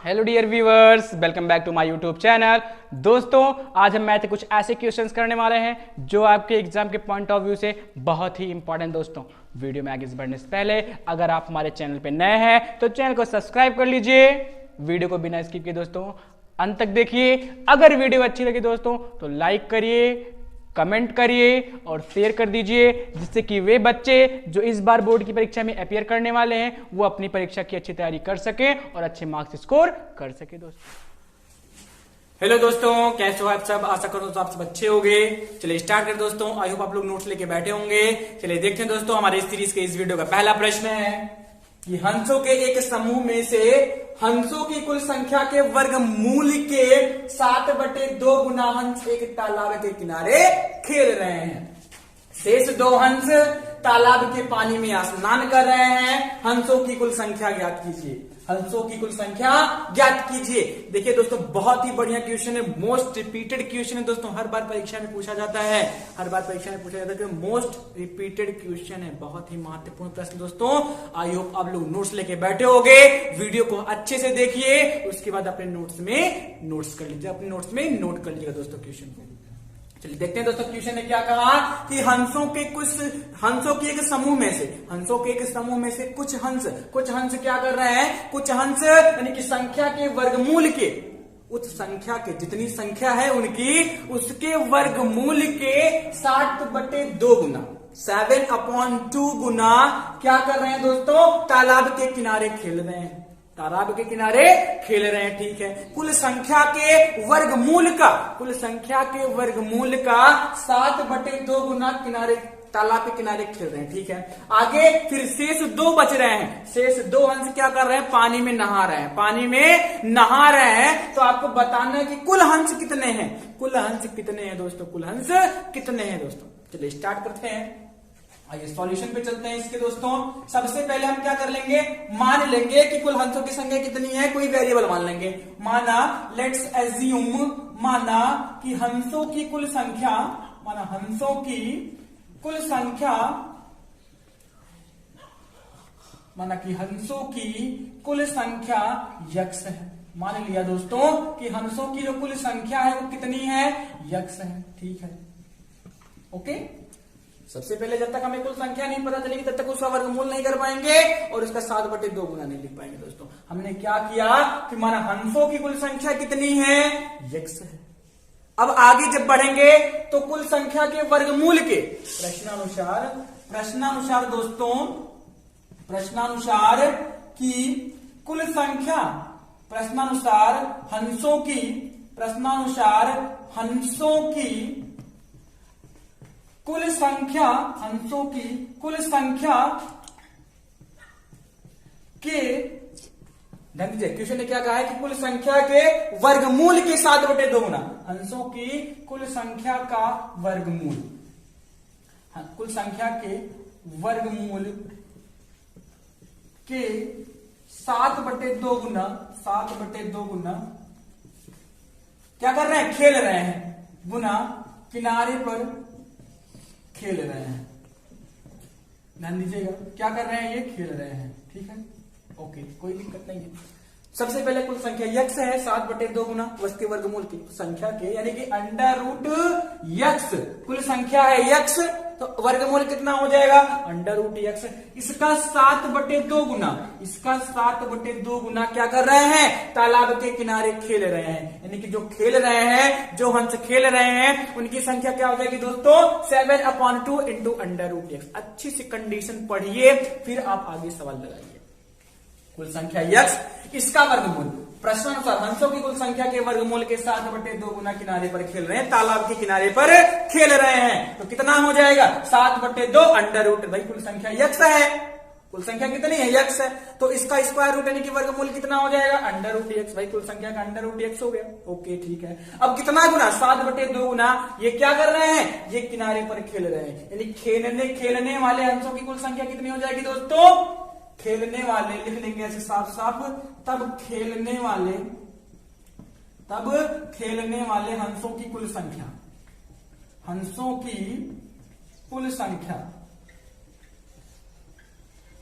Hello dear viewers, welcome back to my YouTube channel. दोस्तों, आज हम मैथ के कुछ ऐसे क्वेश्चंस करने वाले हैं जो आपके एग्जाम के पॉइंट ऑफ व्यू से बहुत ही इंपॉर्टेंट। दोस्तों, वीडियो में आगे बढ़ने से पहले अगर आप हमारे चैनल पे नए हैं तो चैनल को सब्सक्राइब कर लीजिए। वीडियो को बिना स्किप किए दोस्तों अंत तक देखिए। अगर वीडियो अच्छी लगी दोस्तों तो लाइक करिए, कमेंट करिए और शेयर कर दीजिए, जिससे कि वे बच्चे जो इस बार बोर्ड की परीक्षा में अपियर करने वाले हैं वो अपनी परीक्षा की अच्छी तैयारी कर सके और अच्छे मार्क्स स्कोर कर सके। दोस्तों, हेलो दोस्तों, कैसे हो आप सब? आशा करो तो आप सब अच्छे होंगे। चलिए स्टार्ट करें दोस्तों। आई होप आप लोग नोट्स लेके बैठे होंगे। चलिए देखते हैं दोस्तों, हमारे इस सीरीज के इस वीडियो का पहला प्रश्न है कि हंसों के एक समूह में से हंसों की कुल संख्या के वर्गमूल के 7/2 गुना हंस एक तालाब के किनारे खेल रहे हैं। शेष 2 हंस तालाब के पानी में स्नान कर रहे हैं। हंसों की कुल संख्या ज्ञात कीजिए। हंसों की कुल संख्या ज्ञात कीजिए। देखिए दोस्तों, बहुत ही बढ़िया क्वेश्चन है, मोस्ट रिपीटेड क्वेश्चन है दोस्तों। हर बार परीक्षा में पूछा जाता है, मोस्ट रिपीटेड क्वेश्चन है, बहुत ही महत्वपूर्ण प्रश्न दोस्तों। आई होप आप लोग नोट्स लेके बैठे होंगे। वीडियो को अच्छे से देखिए, उसके बाद अपने नोट्स में नोट्स कर लीजिए, अपने नोट्स में नोट कर लीजिएगा दोस्तों क्वेश्चन को। चलिए देखते हैं दोस्तों, क्वेश्चन ने क्या कहा कि हंसों की एक समूह में से कुछ हंस क्या कर रहे हैं? कुछ हंस यानी कि संख्या के वर्गमूल के, उस संख्या के जितनी संख्या है उनकी, उसके वर्गमूल के 7/2 गुना 7/2 गुना क्या कर रहे हैं दोस्तों? तालाब के किनारे खेल रहे हैं। ठीक है। कुल संख्या के वर्गमूल का 7/2 गुना तालाब के किनारे खेल रहे हैं। ठीक है। आगे फिर शेष 2 बच रहे हैं। शेष 2 हंस क्या कर रहे हैं? पानी में नहा रहे हैं। तो आपको बताना है कि कुल हंस कितने हैं दोस्तों? चलिए स्टार्ट करते हैं। आइए सॉल्यूशन पे चलते हैं इसके दोस्तों। सबसे पहले हम क्या कर लेंगे? मान लेंगे कि कुल हंसों की संख्या कितनी है, कोई वेरिएबल मान लेंगे। लेट्स एज्यूम कि हंसों की कुल संख्या यक्स है। मान लिया दोस्तों कि हंसों की जो कुल संख्या है वो कितनी है? यक्स है। ठीक है, ओके। सबसे पहले जब तक हमें कुल संख्या नहीं पता चलेगी तब तक उसका वर्गमूल नहीं कर पाएंगे और उसका 7/2 गुना नहीं लिख पाएंगे दोस्तों। हमने क्या किया कि माना हंसों की कुल संख्या कितनी है? यक्स है। अब आगे जब बढ़ेंगे तो कुल संख्या के वर्गमूल के प्रश्नानुसार दोस्तों, की कुल संख्या, हंसों की कुल संख्या के ध्यान दीजिए, क्वेश्चन ने क्या कहा है कि कुल संख्या के वर्गमूल के 7/2 गुना। हंसों की कुल संख्या का वर्गमूल, कुल संख्या के वर्गमूल के 7/2 गुना क्या कर रहे हैं? खेल रहे हैं। गुना किनारे पर खेल रहे हैं। ध्यान दीजिएगा, क्या कर रहे हैं? ये खेल रहे हैं। ठीक है, ओके, कोई दिक्कत नहीं है। सबसे पहले कुल संख्या यक्स है, 7/2 गुना उसके वर्गमूल की संख्या के, यानी कि √x। कुल संख्या है यक्स, तो वर्गमूल कितना हो जाएगा? √x। इसका 7/2 गुना क्या कर रहे हैं? तालाब के किनारे खेल रहे हैं। यानी कि जो हंस खेल रहे हैं उनकी संख्या क्या हो जाएगी दोस्तों? 7/2 इंटू √x। अच्छी सी कंडीशन पढ़िए, फिर आप आगे सवाल लगाइए। कुल संख्या यक्स, इसका वर्गमूल प्रश्नानुसार हंसों की कुल संख्या के वर्गमूल के 7/2 गुना किनारे पर खेल रहे हैं, तालाब के किनारे पर खेल रहे हैं। तो कितना हो जाएगा? 7/2 √, भाई कुल संख्या यक्स है। कुल संख्या कितनी है? यक्स है। तो इसका स्क्वायर रूट यानी कि वर्गमूल कितना हो जाएगा? √x। भाई कुल संख्या का √x हो गया। ओके, ठीक है। अब कितना गुना? 7/2 गुना। ये क्या कर रहे हैं? ये किनारे पर खेल रहे हैं, यानी खेलने वाले हंसों की कुल संख्या कितनी हो जाएगी दोस्तों? खेलने वाले लिख लेंगे ऐसे साफ साफ, तब खेलने वाले हंसों की कुल संख्या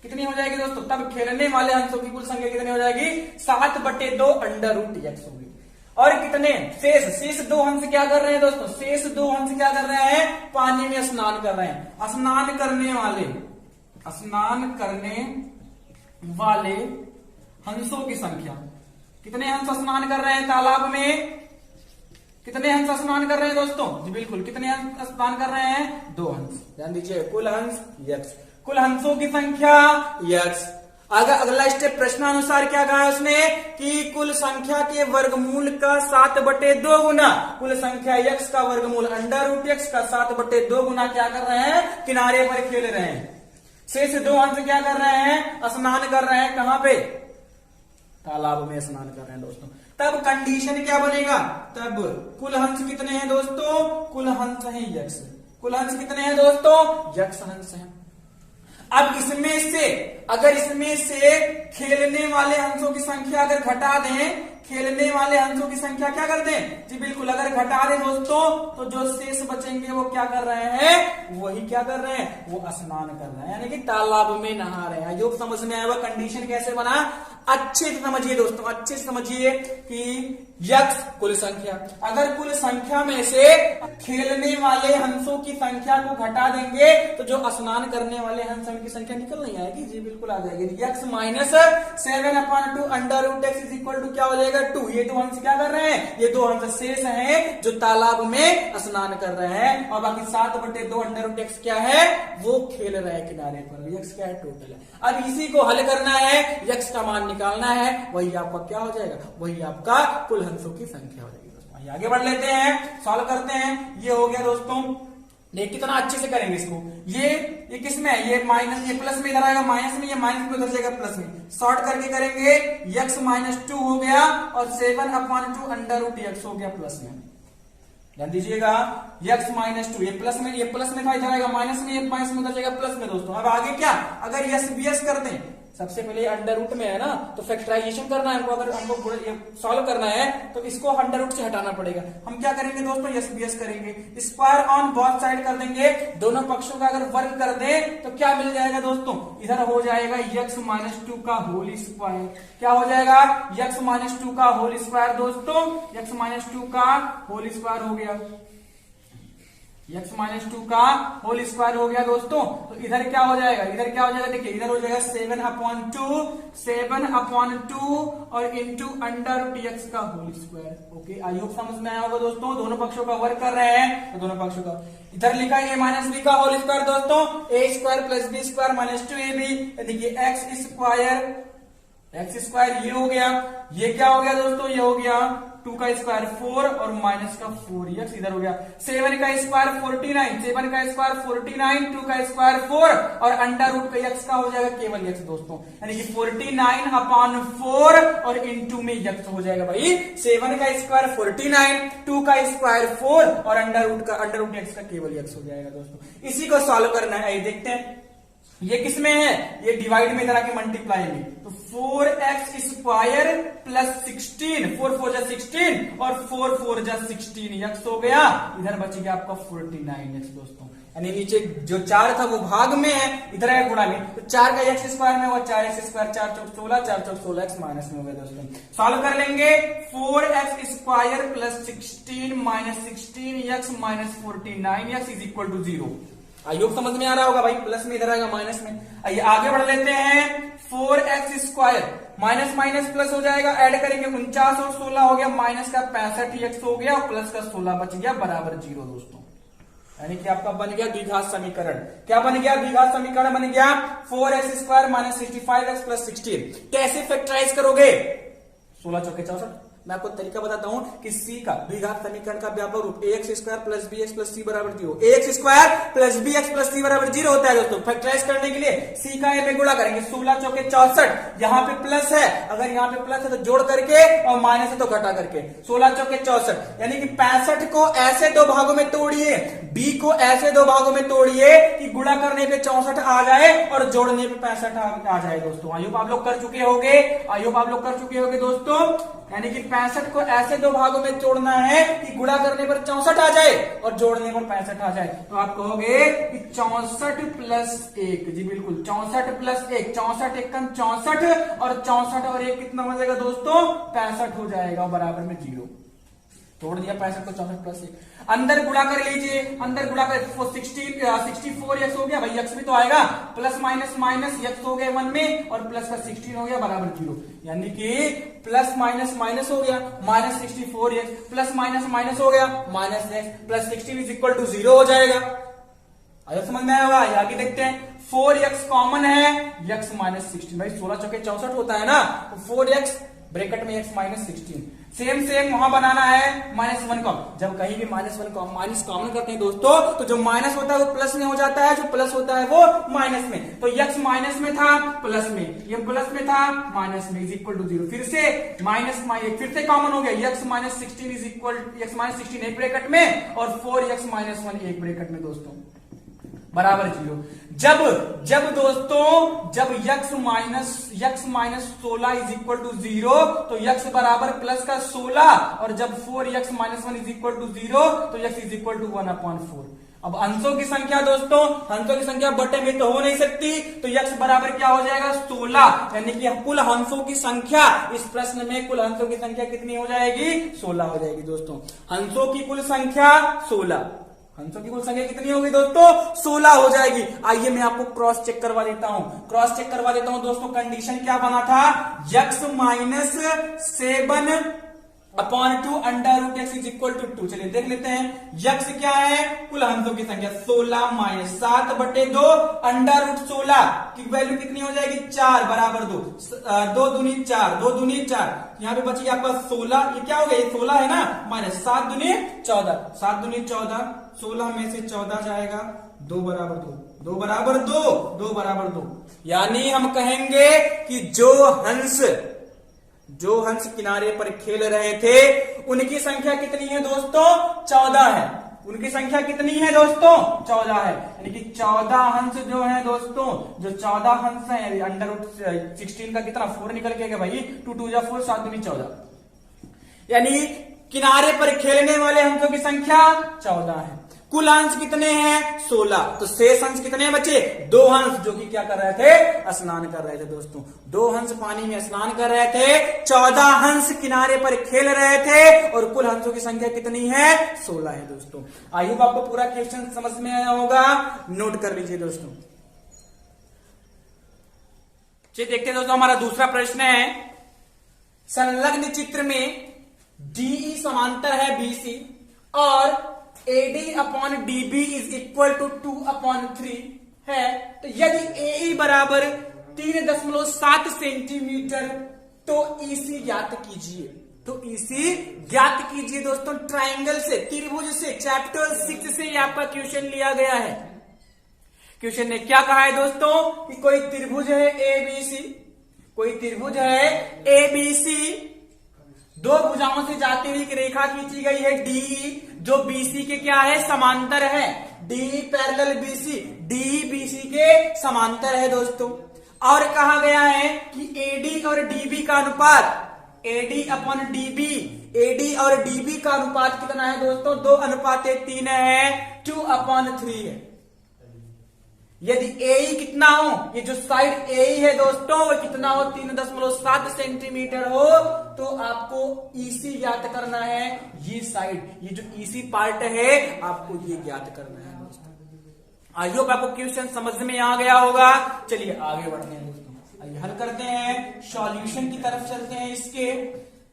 कितनी हो जाएगी दोस्तों? तब खेलने वाले अंशों की कुल संख्या कितनी हो जाएगी? 7/2 अंडर रूट x होगी। और कितने शेष 2 हंस क्या कर रहे हैं दोस्तों? शेष 2 हंस क्या कर रहे हैं? पानी में स्नान कर रहे हैं। स्नान करने वाले हंसों की संख्या, कितने हंस स्नान कर रहे हैं तालाब में? कितने हंस स्नान कर रहे हैं दोस्तों? जी बिल्कुल, कितने हंस स्नान कर रहे हैं? 2 हंस। ध्यान दीजिए, कुल हंस x, कुल हंसों की संख्या x। अगर अगला स्टेप प्रश्नानुसार क्या कहा है उसने कि कुल संख्या के वर्गमूल का 7/2 गुना कुल संख्या x का वर्गमूल अंडर रूट x का 7/2 गुना क्या कर रहे हैं? किनारे पर खेल रहे हैं। शेष 2 अंश क्या कर रहे हैं? स्नान कर रहे हैं। कहां पे? तालाब में स्नान कर रहे हैं दोस्तों। तब कंडीशन क्या बनेगा? तब कुल हंस कितने हैं दोस्तों? कुल हंस है x। कुल हंस कितने हैं दोस्तों? x हंस है। अब इसमें से खेलने वाले हंसों की संख्या अगर घटा दें, खेलने वाले हंसों की संख्या क्या कर दें? जी बिल्कुल, अगर घटा दें दोस्तों तो जो शेष बचेंगे वो क्या कर रहे हैं? वही क्या कर रहे हैं? वो स्नान कर रहे हैं, यानी कि तालाब में नहा रहे हैं। योग समझ में आया? वह कंडीशन कैसे बना? अच्छे से समझिए दोस्तों, अच्छे से समझिए कि x कुल संख्या, अगर कुल संख्या में से खेलने वाले हंसों की संख्या को घटा देंगे तो जो स्नान करने वाले हंसों की संख्या निकल नहीं आएगी। जी बिल्कुल आ जाएगी। x minus 7/2 under root x is equal to क्या हो जाएगा? 2। ये 2 हंस क्या कर रहे हैं? ये 2 हंस शेष हैं जो तालाब में स्नान कर रहे हैं, और बाकी 7/2 अंडर रूट x क्या है? वो खेल रहे हैं किनारे पर। x क्या है? टोटल है। अब इसी को हल करना है, x का मान निकालना है, वही आपका क्या हो जाएगा? वही आपका कुल हंसों की संख्या हो जाएगी दोस्तों। आगे बढ़ लेते हैं, सॉल्व करते हैं। ये हो गया दोस्तों। देख कितना अच्छे से करेंगे इसको। ये किस में है? ये माइनस, ये प्लस में इधर आएगा माइनस में, ये माइनस में उधर जाएगा प्लस में। शॉर्ट करके करेंगे, x माइनस 2 हो गया और 7/2 अंडर रूट x हो गया प्लस में। ध्यान दीजिएगा, x माइनस 2, ये प्लस में था, इधर आएगा माइनस में, ये माइनस में उधर जाएगा प्लस में दोस्तों। अब आगे क्या? अगर यस बी एस कर दें, सबसे पहले अंडर रूट में है ना, तो फैक्टराइजेशन करना है हमको। अगर हमको सॉल्व करना है तो इसको अंडर रूट से हटाना पड़ेगा। हम क्या करेंगे दोस्तों? यस बी एस करेंगे, स्क्वायर ऑन बोथ साइड कर देंगे। दोनों पक्षों का अगर वर्ग कर दें तो क्या मिल जाएगा दोस्तों? इधर हो जाएगा x माइनस 2 का होल स्क्वायर। क्या हो जाएगा? x माइनस 2 का होल स्क्वायर दोस्तों। x माइनस 2 का होल स्क्वायर हो गया, x माइनस 2 का होल स्क्वायर हो गया दोस्तों। तो इधर क्या हो जाएगा? इधर क्या हो जाएगा? देखिए, इधर हो जाएगा 7/2 और इंटू अंडर रूट x का whole square. Okay, I hope समझ में आया होगा दोस्तों। दोनों पक्षों का वर्क कर रहे हैं तो दोनों पक्षों का इधर लिखा है a माइनस बी का होल स्क्वायर दोस्तों। a square plus B square minus 2ab। देखिए x स्क्वायर ये हो गया, ये क्या हो गया दोस्तों? ये हो गया 2 का स्क्वायर 4 और माइनस का 4x इधर हो गया। 7 का स्क्वायर 49, 7 का स्क्वायर 49, 2 का स्क्वायर 4 और अंडर रूट का x का हो जाएगा केवल x दोस्तों, यानी कि 49/4 और इंटू में x हो जाएगा भाई। 7 का स्क्वायर 49, 2 का स्क्वायर 4 और अंडर रूट x का केवल x हो जाएगा दोस्तों। इसी को सॉल्व करना है। देखते हैं ये किस में है? ये डिवाइड में इधर आके मल्टीप्लाई में, तो 4x स्क्वायर प्लस 16, 4 4 जा 16 और 4 4 जा 16x हो गया। इधर बच गया आपका 49x दोस्तों, यानी नीचे जो 4 था वो भाग में है, इधर है गुणा में, तो 4 का x स्क्वायर में हुआ 4x स्क्वायर, 4 चौक 16, 4 चौक 16x माइनस में हो गया दोस्तों। सॉल्व कर लेंगे, 4x square plus 16 minus 16x minus 49x is equal to 0। I hope समझ में आ रहा होगा भाई। प्लस में इधर आएगा माइनस में। आइए आगे बढ़ लेते हैं। 4x square minus minus plus हो जाएगा, ऐड करेंगे 49 और 16 हो गया, माइनस का 65x हो गया और प्लस का 16 बच गया बराबर 0 दोस्तों। यानी कि आपका बन गया द्विघात समीकरण। क्या बन गया? द्विघात समीकरण बन गया 4x square minus 65x plus 16। कैसे फैक्टराइज करोगे? 16 चौके 64। मैं आपको तरीका बताता हूं कि c का द्विघात समीकरण का व्यापक रूप ax square plus bx plus c बराबर 0। ax square plus bx plus c बराबर 0 होता है दोस्तों। फैक्टराइज करने के लिए c का a में गुणा करेंगे, 16 चौके 64, यहाँ पे प्लस है, अगर यहाँ पे प्लस है तो जोड़ करके और माइनस है तो घटा करके, 16 चौके 64, यानी कि 65 को ऐसे दो भागों में तोड़िए, b को ऐसे दो भागों में तोड़िए कि गुणा करने पे 64 आ जाए और जोड़ने पे 65 आ जाए दोस्तों। आई होप आप लोग कर चुके होंगे दोस्तों। यानी कि 65 को ऐसे दो भागों में तोड़ना है कि गुणा करने पर 64 आ जाए और जोड़ने पर 65 आ जाए। तो आप कहोगे कि 64 प्लस 1, जी बिल्कुल 64 प्लस 1, 64 1 64 और 64 और 1 कितना हो जाएगा दोस्तों 65 हो जाएगा बराबर में 0। तोड़ दिया 65 को 64 प्लस 1, अंदर गुणा कर लीजिए, अंदर गुणा कर 64 एक्स हो गया भाई, एक्स भी तो आएगा, प्लस माइनस माइनस एक्स हो गया 1 में और प्लस का 16 हो गया बराबर 0, यानी कि प्लस माइनस माइनस हो गया minus 64 x plus minus minus हो गया minus x plus 16 is equal to 0 हो जाएगा। अगर समझ में आया होगा, आगे देखते हैं 4x कॉमन है, x माइनस 16, भाई 16 चौके 64 होता है ना, तो 4x ब्रैकेट में x माइनस 16, सेम सेम वहां बनाना है -1 कॉमन। जब कहीं भी -1 माइनस कॉमन करते हैं दोस्तों, तो जो माइनस होता है वो प्लस में हो जाता है, जो प्लस होता है वो माइनस में। तो x माइनस में था प्लस में, ये प्लस में था माइनस में, इज इक्वल टू 0। फिर से माइनस फिर से कॉमन हो गया, x minus 16 is equal x minus 16 एक ब्रैकेट में और 4x माइनस 1 एक ब्रैकेट में दोस्तों बराबर 0। जब दोस्तों जब x minus 16 is equal to 0 तो x बराबर प्लस का 16 और जब 4x minus 1 is equal to 0 तो x इज इक्वल टू 1/4। अब अंशों की संख्या दोस्तों, अंशों की संख्या बटे में तो हो नहीं सकती, तो x बराबर क्या हो जाएगा 16, यानी कि कुल अंशों की संख्या इस प्रश्न में कुल अंशों की संख्या कितनी हो जाएगी 16 हो जाएगी दोस्तों। अंशों की कुल संख्या 16, अंशों की कुल संख्या कितनी होगी दोस्तों 16 हो जाएगी। आइए मैं आपको क्रॉस चेक करवा देता हूं, क्रॉस चेक करवा देता हूं दोस्तों। कंडीशन क्या बना था, x minus 7/2 under root x is equal to 2। चलिए देख लेते हैं, x क्या है कुल अंशों की संख्या 16 माइनस 7/2 अंडर रूट 16 की वैल्यू कितनी हो जाएगी 4 बराबर 2, 2 दूनी 4, 2 दूनी 4, यहाँ पे बची आपका 16, ये क्या हो गया ये 16 है ना, माइनस 7 दूनी 14, 7 दूनी 14, 16 में से 14 जाएगा 2 बराबर 2, 2 बराबर 2, 2 बराबर 2, यानी हम कहेंगे कि जो हंस किनारे पर खेल रहे थे उनकी संख्या कितनी है दोस्तों 14 है। उनकी संख्या कितनी है दोस्तों 14 है, यानी कि 14 हंस जो है दोस्तों, जो 14 हंस है अंडर रूट 16 का कितना 4 निकल के गया भाई, 2 2 जा 4, 7 दूनी 14, यानी किनारे पर खेलने वाले हंसों की संख्या 14 है। कुल अंश कितने हैं 16, तो शेष अंश कितने बचे 2 हंस, जो कि क्या कर रहे थे स्नान कर रहे थे दोस्तों, 2 हंस पानी में स्नान कर रहे थे, 14 हंस किनारे पर खेल रहे थे और कुल हंसों की संख्या कितनी है 16 है दोस्तों। आई होप आपको पूरा क्वेश्चन समझ में आया होगा, नोट कर लीजिए दोस्तों। चलिए देखते हैं दोस्तों, हमारा दूसरा प्रश्न है, संलग्न चित्र में DE समांतर है BC और AD/DB इज इक्वल टू 2/3 है, तो यदि AE बराबर 3.7 सेंटीमीटर तो EC ज्ञात कीजिए। तो EC ज्ञात कीजिए दोस्तों ट्राइंगल से, त्रिभुज से, चैप्टर 6 से आपका क्वेश्चन लिया गया है। क्वेश्चन ने क्या कहा है दोस्तों कि कोई त्रिभुज है ABC, कोई त्रिभुज है ABC, 2 भुजाओं से जाती हुई एक रेखा खींची गई है DE, जो BC के क्या है समांतर है, DE parallel BC, DE BC के समांतर है दोस्तों। और कहा गया है कि AD और DB का अनुपात, AD और DB का अनुपात कितना है दोस्तों 2:3 है, 2/3 है। यदि AE कितना हो, ये जो साइड AE है दोस्तों वो कितना हो 3.7 सेंटीमीटर हो, तो आपको EC ज्ञात करना है, ये साइड, ये जो EC पार्ट है आपको ये ज्ञात करना है दोस्तों। आई होप आपको क्वेश्चन समझ में आ गया होगा। चलिए आगे बढ़ते हैं दोस्तों, आइए हल करते हैं, सॉल्यूशन की तरफ चलते हैं। इसके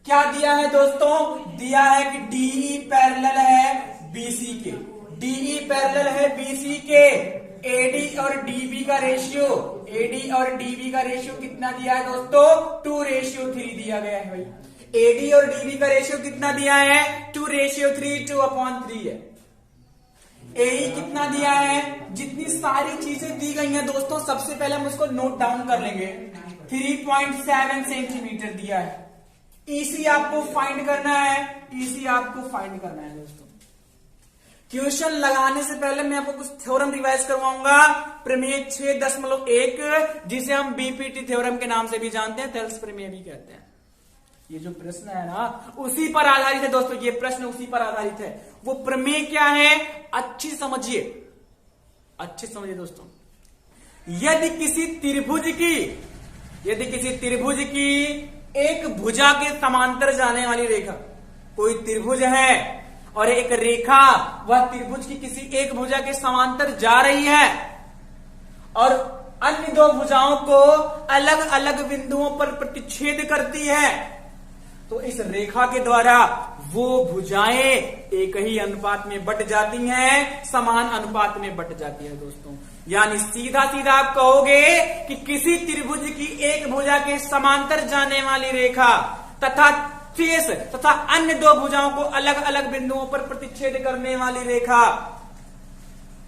क्या दिया है दोस्तों, दिया है कि DE पैरेलल है BC के, DE पैरेलल है BC के, AD और DB का रेशियो, AD और DB का रेशियो कितना दिया है दोस्तों 2:3 दिया गया है भाई। AD और DB का रेशियो कितना दिया है 2:3, 2/3 है। AE कितना दिया है, जितनी सारी चीजें दी गई हैं दोस्तों सबसे पहले हम उसको नोट डाउन कर लेंगे, 3.7 सेंटीमीटर दिया है। EC आपको फाइंड करना है, EC आपको फाइंड करना है दोस्तों। क्वेश्चन लगाने से पहले मैं आपको कुछ थ्योरम रिवाइज करवाऊंगा, प्रमेय 6.1 जिसे हम BPT थ्योरम के नाम से भी जानते हैं, थेल्स प्रमेय भी कहते हैं। ये जो प्रश्न है ना उसी पर आधारित है दोस्तों, ये प्रश्न उसी पर आधारित है। वो प्रमेय क्या है, अच्छी समझिए, अच्छी समझिए दोस्तों। यदि किसी त्रिभुज की एक भुजा के समांतर जाने वाली रेखा, कोई त्रिभुज है और एक रेखा वह त्रिभुज की किसी एक भुजा के समांतर जा रही है और अन्य दो भुजाओं को अलग अलग बिंदुओं पर प्रतिच्छेद करती है, तो इस रेखा के द्वारा वो भुजाएं एक ही अनुपात में बट जाती हैं, समान अनुपात में बट जाती है दोस्तों। यानी सीधा सीधा आप कहोगे कि किसी त्रिभुज की एक भुजा के समांतर जाने वाली रेखा तथा शेष तथा अन्य दो भुजाओं को अलग अलग बिंदुओं पर प्रतिच्छेद करने वाली रेखा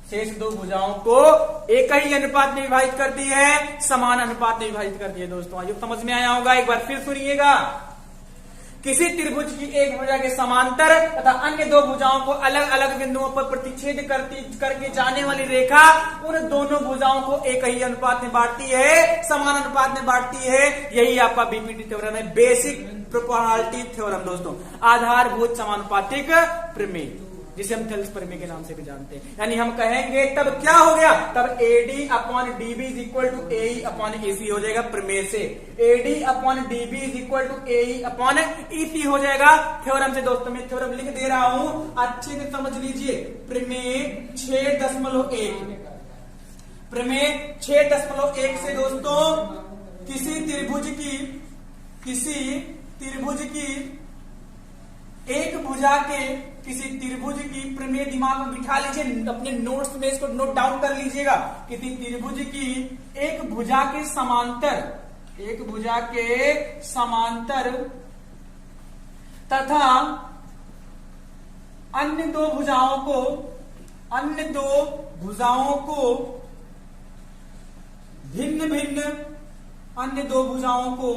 शेष दो भुजाओं को एक ही अनुपात में विभाजित करती है, समान अनुपात में विभाजित करती है दोस्तों। आइए समझ में आया होगा, एक बार फिर सुनिएगा। किसी त्रिभुज की एक भुजा के समांतर तथा अन्य दो भुजाओं को अलग अलग बिंदुओं पर प्रतिच्छेद करके जाने वाली रेखा उन दोनों भुजाओं को एक ही अनुपात में बांटती है, समान अनुपात में बांटती है। यही आपका बीपीटी थ्योरम है, बेसिक प्रोपोर्शनैलिटी थ्योरम दोस्तों, आधारभूत समानुपातिक प्रमेय, जिसे हम थेल्स प्रमेय के नाम से भी जानते हैं। यानी हम कहेंगे तब क्या हो गया, तब AD upon DB is equal to AE upon EC हो जाएगा प्रमेय से। AD upon DB is equal to AE upon EC हो जाएगा थ्योरम से दोस्तों। मैं थ्योरम लिख दे रहा हूं, अच्छे से समझ लीजिए। प्रमेय 6.1, प्रमेय 6.1 से दोस्तों किसी त्रिभुज की एक भुजा के किसी त्रिभुज की प्रमेय दिमाग में बिठा लीजिए, अपने नोट्स में इसको नोट डाउन कर लीजिएगा। किसी त्रिभुज की एक भुजा के समांतर तथा अन्य दो भुजाओं को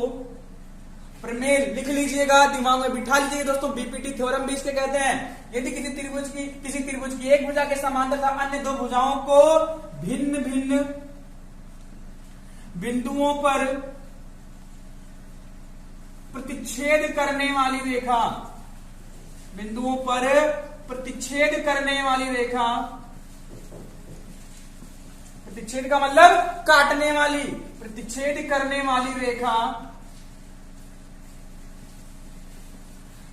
प्रमेय लिख लीजिएगा, दिमाग में बिठा लीजिएगा दोस्तों। बीपीटी थ्योरम भी इसके कहते हैं। यदि किसी त्रिभुज की एक भुजा के समांतर था अन्य दो भुजाओं को भिन्न भिन्न बिंदुओं पर प्रतिच्छेद करने वाली रेखा, प्रतिच्छेद का मतलब काटने वाली, प्रतिच्छेद करने वाली रेखा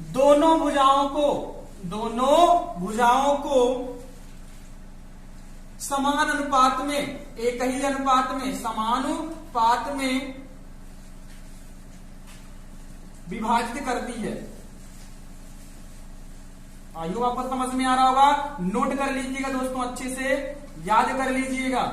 दोनों भुजाओं को समान अनुपात में, एक ही अनुपात में, समानुपात में विभाजित करती है। आयु आपको समझ में आ रहा होगा, नोट कर लीजिएगा दोस्तों, अच्छे से याद कर लीजिएगा।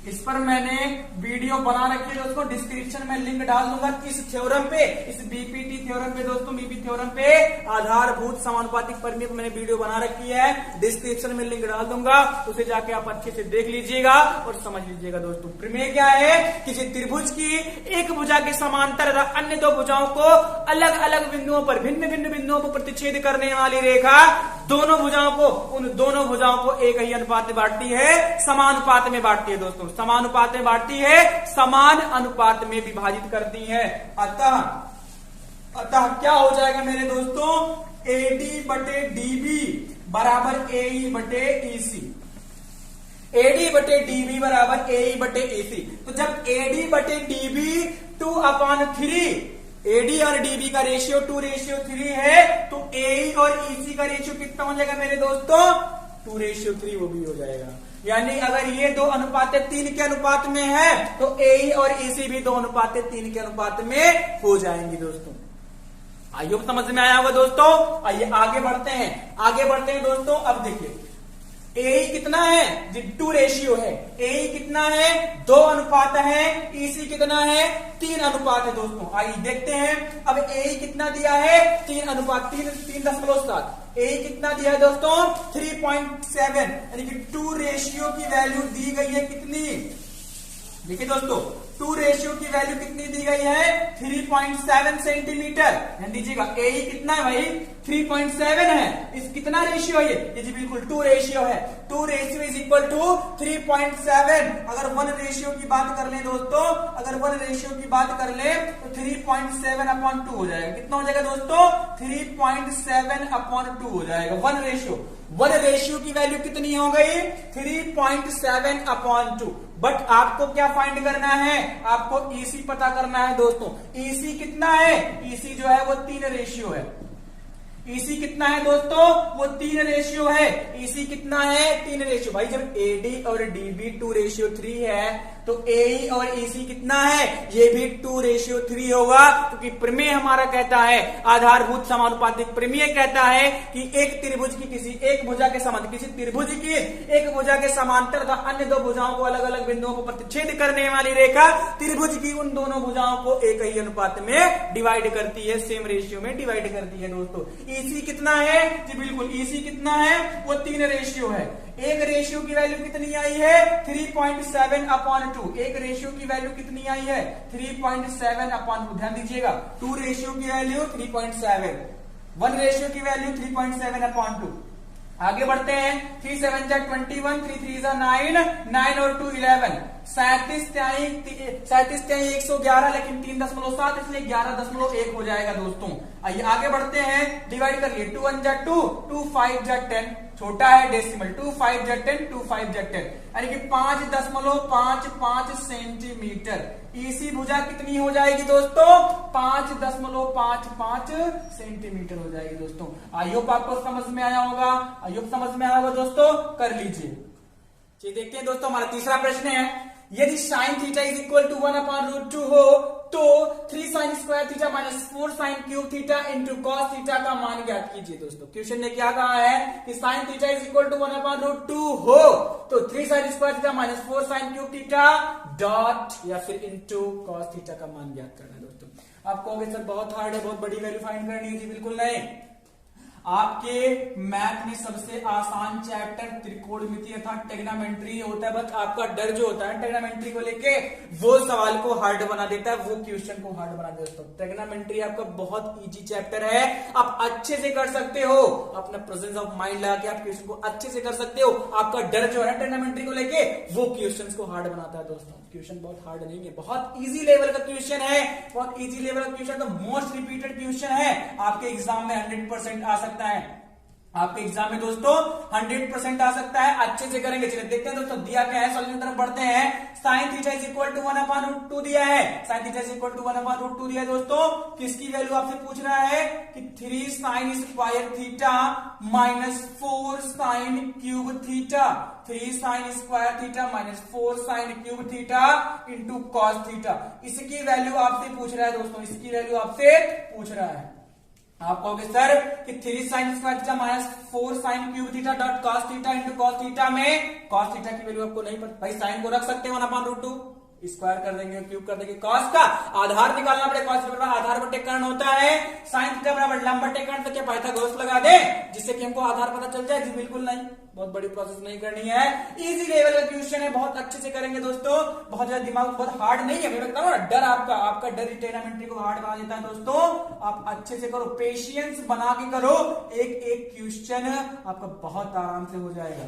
इस पर मैंने वीडियो बना रखी है दोस्तों, डिस्क्रिप्शन में लिंक डाल दूंगा इस थ्योरम पे, इस बीपीटी थ्योरम पे दोस्तों, बीपी थ्योरम पे आधारभूत समानुपातिक प्रमेय पर मैंने वीडियो बना रखी है, डिस्क्रिप्शन में लिंक डाल दूंगा, उसे जाके आप अच्छे से देख लीजिएगा और समझ लीजिएगा दोस्तों। प्रमेय क्या है, किसी त्रिभुज की एक भुजा के समांतर अन्य दो भुजाओं को अलग अलग बिंदुओं पर, भिन्न भिन्न बिंदुओं पर प्रतिच्छेद करने वाली रेखा उन दोनों भुजाओं को एक ही अनुपात में बांटती है, समानुपात में बांटती है दोस्तों, समानुपात में बांटती है, समान अनुपात में विभाजित करती है। अतः क्या हो जाएगा मेरे दोस्तों, AD बटे DB बराबर AE बटे EC, AD बटे DB बराबर AE बटे EC। तो जब AD बटे DB 2/3, AD और DB का रेशियो 2:3 है, तो AE और EC का रेशियो कितना हो जाएगा मेरे दोस्तों, 2:3 वो भी हो जाएगा। यानी अगर ये 2:3 के अनुपात में है तो AE और EC भी 2:3 के अनुपात में हो जाएंगी दोस्तों। आइए समझ में आया होगा दोस्तों। आइए आगे बढ़ते हैं दोस्तों। अब देखिए AE कितना है, 2 रेशियो है, AE कितना है, 2 अनुपात है, EC कितना है, 3 अनुपात है दोस्तों। आइए देखते हैं। अब AE कितना दिया है, 3.7। AE कितना दिया है दोस्तों, 3.7, यानी कि 2 रेशियो की वैल्यू दी गई है कितनी, देखिए दोस्तों, 2 रेशियो की वैल्यू कितनी दी गई है? 3.7 सेंटीमीटर। ध्यान दीजिएगा, ए कितना है भाई? 3.7 है। इस कितना रेशियो है ये जी बिल्कुल 2 रेशियो है। 2 रेशियो इज इक्वल टू 3.7। अगर 1 रेशियो की बात कर ले दोस्तों, अगर 1 रेशियो की बात कर ले तो 3.7/2 हो जाएगा। कितना हो जाएगा दोस्तों? 3.7/2 हो जाएगा। 1 रेशियो की वैल्यू कितनी हो गई? 3.7/2। बट आपको क्या फाइंड करना है? आपको ईसी पता करना है दोस्तों। ईसी कितना है? ईसी जो है वो 3 रेशियो है। ईसी कितना है दोस्तों? वो 3 रेशियो है। ईसी कितना है? 3 रेशियो। भाई जब एडी और डीबी 2:3 है तो एई और ईसी कितना है? ये भी 2:3 होगा, क्योंकि प्रमेय हमारा कहता है, आधारभूत समानुपातिक प्रमेय कहता है कि एक त्रिभुज की किसी एक भुजा के समांतर, किसी त्रिभुज की एक भुजा के समांतर तथा अन्य 2 भुजाओं को अलग अलग बिंदुओं को प्रतिच्छेद करने वाली रेखा त्रिभुज की उन दोनों भुजाओं को एक ही अनुपात में डिवाइड करती है, सेम रेशियो में डिवाइड करती है दोस्तों। ईसी कितना है? जी बिल्कुल, ईसी कितना है? वो 3 रेशियो है। एक रेशियो की वैल्यू कितनी आई है? 3.7/2। एक रेशियो की वैल्यू कितनी आई है? 3.7/2। ध्यान दीजिएगा, 2 रेशियो की वैल्यू 3.7, 1 रेशियो की वैल्यू 3.7/2। आगे बढ़ते हैं। 3 7 जा 21, 3 3 जा 9, 9 और 2 11। 37 त्याई 111, लेकिन 3.7 इसलिए 11.1 हो जाएगा दोस्तों। आइए आगे बढ़ते हैं। डिवाइड करिए, 2 1 जा 2, 2 5 जा 10, छोटा है डेसिमल, 2 5 जा 10, 2 5 जा 10, यानी कि 5.55 सेंटीमीटर। ईसी भुजा कितनी हो जाएगी दोस्तों? 5.55 सेंटीमीटर हो जाएगी दोस्तों। आई होप आपको समझ में आया होगा। आई होप समझ में आया होगा दोस्तों, कर लीजिए। चलिए देखते हैं दोस्तों, हमारा तीसरा प्रश्न है, यदि sine theta is equal to 1/√2 हो तो 3 sin square theta minus 4 sin cube theta into cos theta का मान ज्ञात कीजिए। दोस्तों क्वेश्चन ने क्या कहा है कि sine theta is equal to 1/√2 हो तो 3 sin square theta minus 4 sin cube theta dot या फिर इंटू कॉस थीटा का मान ज्ञात करना है। दोस्तों आप कहोगे सर बहुत हार्ड है, बहुत बड़ी वैल्यू फाइंड करनी है। जी बिल्कुल नहीं, आपके मैथ में सबसे आसान चैप्टर त्रिकोणमिति अर्थात ट्रिग्नोमेट्री होता है। बस आपका डर जो होता है ट्रिग्नोमेट्री को लेके, वो सवाल को हार्ड बना देता है, वो क्वेश्चन को हार्ड बना देता है। ट्रिग्नोमेट्री आपका बहुत इजी चैप्टर है, आप अच्छे से कर सकते हो। अपना प्रेजेंस ऑफ माइंड लगा के आप क्वेश्चन को अच्छे से कर सकते हो। आपका डर जो है ट्रिग्नोमेट्री को लेके, वो क्वेश्चन को हार्ड बनाता है। दोस्तों क्वेश्चन बहुत हार्ड नहीं है, बहुत इजी लेवल का क्वेश्चन है, बहुत इजी लेवल का क्वेश्चन, तो मोस्ट रिपीटेड क्वेश्चन है। आपके एग्जाम में 100% आ सकता है। आपके एग्जाम में दोस्तों 100% आ सकता है, अच्छे से करेंगे। चलिए देखते हैं दोस्तों दिया क्या है, सॉल्यूशन तरफ बढ़ते हैं। Sine theta is equal to 1/√2 दिया है। Sine theta is equal to 1/√2 दिया है दोस्तों। किसकी वैल्यू आपसे पूछ रहा है कि 3 sin square theta minus 4 sin cube theta, 3 sin square theta minus 4 sin cube theta into cos theta. इसकी वैल्यू आपसे पूछ रहा है दोस्तों, इसकी वैल्यू आपसे पूछ रहा है। आप कहोगे सर कि 3 sin square theta minus 4 sin cube theta dot cos theta into cos theta में कॉस थीटा की वैल्यू आपको नहीं पता। भाई साइन को रख सकते हैं 1/√2, स्क्वायर कर देंगे, क्यूब कर देंगे। कॉस का आधार निकालना पड़ेगा, कॉस बराबर आधार बटे कर्ण होता है। साइन थीटा बराबर लंब बटे कर्ण, तो क्या पाइथागोरस लगा दे जिससे कि हमको आधार पता चल जाए? जी बिल्कुल नहीं, बहुत बड़ी प्रोसेस नहीं करनी है, इजी लेवल का क्वेश्चन है, बहुत अच्छे से करेंगे दोस्तों। बहुत ज्यादा दिमाग बहुत हार्ड नहीं है, मैं बताऊं ना, डर आपका डर ट्रिग्नोमेट्री को हार्ड बना देता है। दोस्तों आप अच्छे से करो, पेशियंस बना के करो, एक एक क्वेश्चन आपका बहुत आराम से हो जाएगा।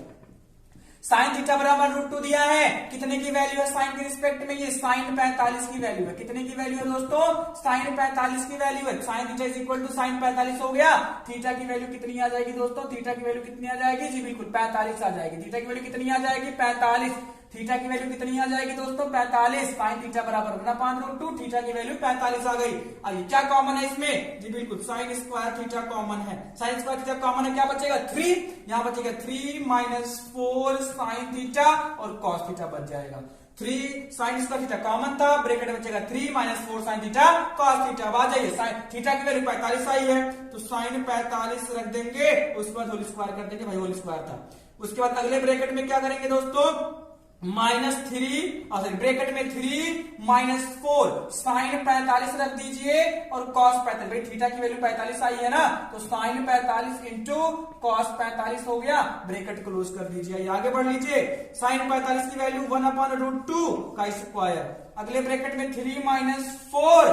साइन थीटा बराबर √2 दिया है, कितने की वैल्यू है साइन के रिस्पेक्ट में? ये साइन 45 की वैल्यू है। कितने की वैल्यू है दोस्तों? साइन 45 की वैल्यू है। Sine theta is equal to sine 45 हो गया। थीटा की वैल्यू कितनी आ जाएगी दोस्तों? थीटा की वैल्यू कितनी आ जाएगी? जी बिल्कुल 45 आ जाएगी। थीटा की वैल्यू कितनी आ जाएगी? 45। थीटा की वैल्यू कितनी आ जाएगी दोस्तों? 45। साइन थीटा बराबर 1/√2, थीटा की वैल्यू 45 आ गई। आइए क्या कॉमन है इसमें? जी बिल्कुल साइन स्क्वायर थीटा कॉमन है। साइन स्क्वायर थीटा कॉमन है, क्या बचेगा? 3, यहां बचेगा 3 माइनस 4 साइन थीटा और कॉस थीटा बच जाएगा। 3 साइन स्क्वायर थीटा कॉमन था, ब्रैकेट में बचेगा 3 minus 4 sine theta cos theta. आ जाइए, साइन थीटा की वैल्यू 45 आई है तो साइन 45 रख देंगे, उसके बाद होल स्क्वायर कर देंगे। भाई होल स्क्वायर था। उसके बाद अगले ब्रैकेट में क्या करेंगे दोस्तों? -3 और ब्रैकेट में 3 -4 साइन 45 रख दीजिए और कॉस 45, भाई थीटा की वैल्यू 45 आई है ना, तो साइन 45 इंटू कॉस 45 हो गया, ब्रैकेट क्लोज कर दीजिए। आगे बढ़ लीजिए, साइन 45 की वैल्यू 1/√2 का स्क्वायर, अगले ब्रैकेट में 3 -4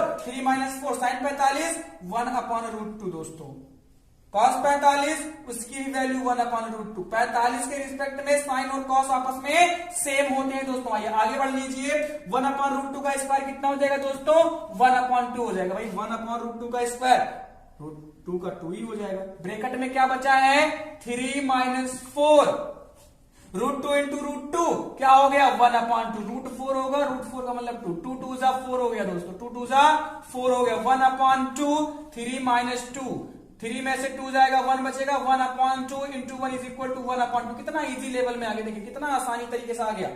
साइन 45 1/√2 दोस्तों, कॉस 45 उसकी वैल्यू 1/√2, 45 के रिस्पेक्ट में साइन और कॉस आपस में सेम होते हैं दोस्तों। आइए आगे बढ़ लीजिए, 1/√2 का स्क्वायर कितना हो जाएगा दोस्तों, 1/2 हो जाएगा, भाई 1/√2 का स्क्वायर √2 का 2 ही हो जाएगा। ब्रैकेट में क्या बचा है, 3 -4 √2 इंटू √2 क्या हो गया, 1/2, √4 होगा, √4 का मतलब 2, 2 2 4 हो गया दोस्तों, 2 2 4 हो गया, 1/2, 3 -2, 3 में से 2 जाएगा, 1 बचेगा, 1/2 इंटू 1 इज इक्वल टू 1/2। कितना इजी लेवल में आगे देखिए, कितना आसानी तरीके से आ गया,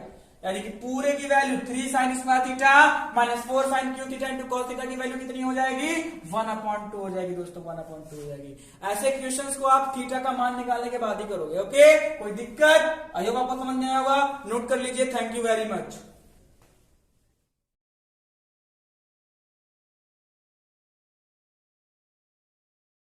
यानी कि पूरे की value 3 sine square theta -4 sine cube theta into cos theta की वैल्यू कितनी हो जाएगी, 1/2 हो जाएगी दोस्तों, 1/2 हो जाएगी। ऐसे क्वेश्चंस को आप थीटा का मान निकालने के बाद ही करोगे। ओके, कोई दिक्कत, आई होप आपको समझ में आया होगा, नोट कर लीजिए। Thank you very much.